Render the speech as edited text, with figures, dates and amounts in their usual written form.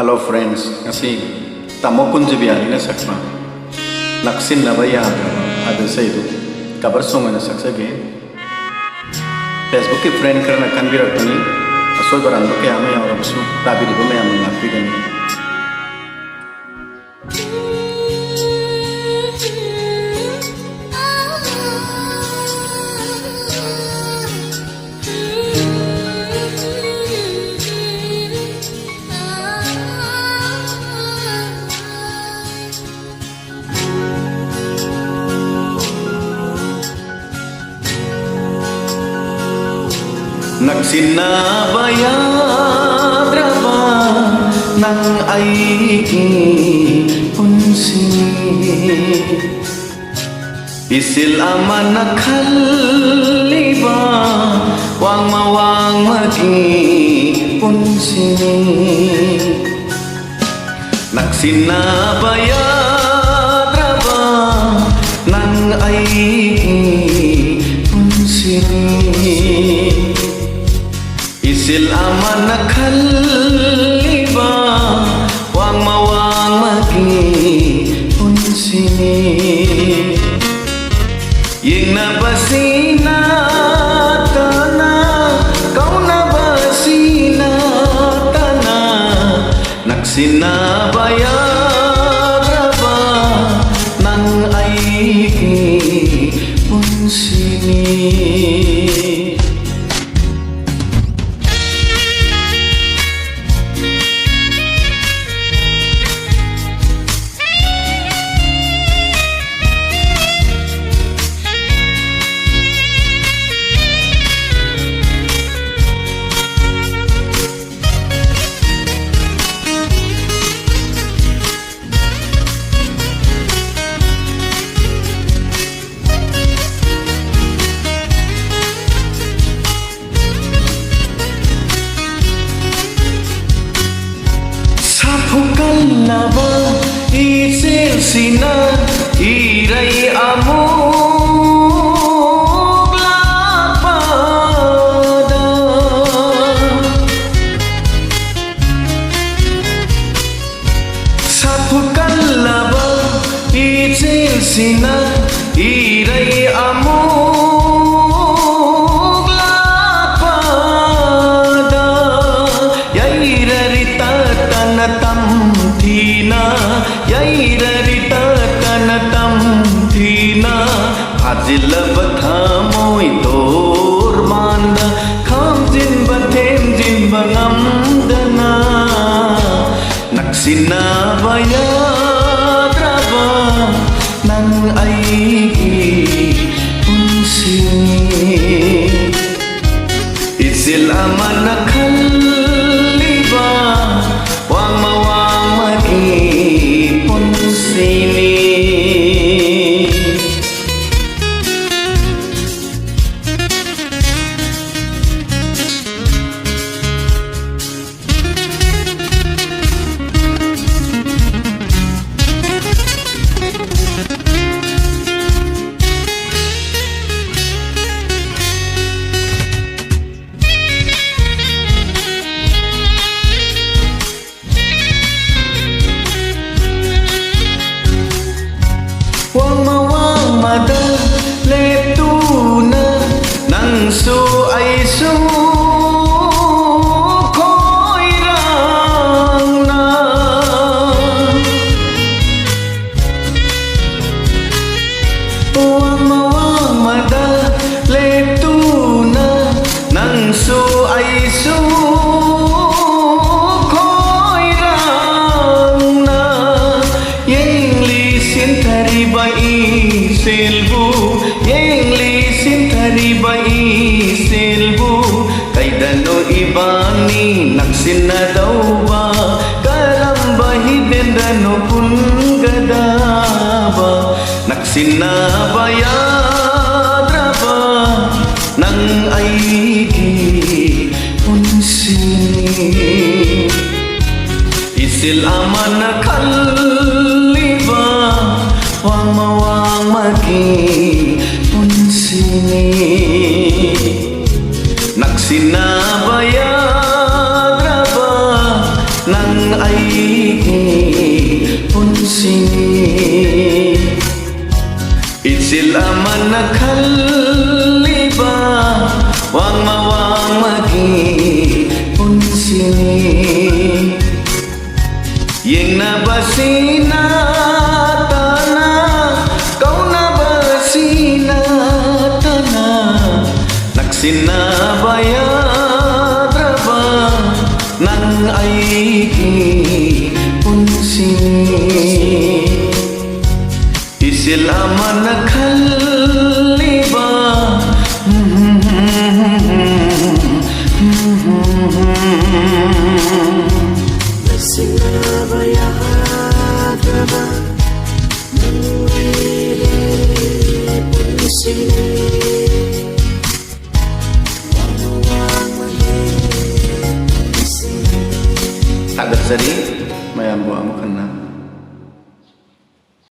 Hello friends, ngasi tamo kunjibiani na sakma naksin na baya ada saidu kabar songa na saksage Facebook ke friend karena kan birakani asoi barando ke ame aur absu tabi dibo me ame ngakpi gani Nagsinabayadraba ng aiki punsi Isil aman nakaliba wang mawang magi punsi Nagsinabayadraba ng aiki punsi Isil aman nakaliba wang mawang magi unsini Ying nabasina tana kau nabasina tana Nagsinabayadraba ng aiki unsini Bukanaba isil sina iray amog lapada Sa bukanaba isil sina iray amog lapada Yairarita tanatam Yairarita kanatam thina Hajila bathamoy dor manda Khamjin bathem jin bangamdana Nagsinabayadraba ng aiki unsini Isil aman nakaliba wang mawang magi unsini Wang mawang madaletuna nang su ay su koirang na Wang mawang madaletuna nang su ay su koirang na Yang lisin taribai silbu Yang lisin taribai silbu Kay dano ibani naksinadaw ba Karambahin dano pun gadaba Nagsinabayadraba ng aiki unsini Isil aman nakaliba wang mawang magi unsini Nagsinabayadraba ng aiki punsini Itsila man nakaliba Wang mawang magi punsini Yang nabasina tana Kau nabasina tana Nagsinabayadra Nang aiki punsini Isila man nakaliba Sinabayadra Nang aiki punsini Agad sari mayambo amo kana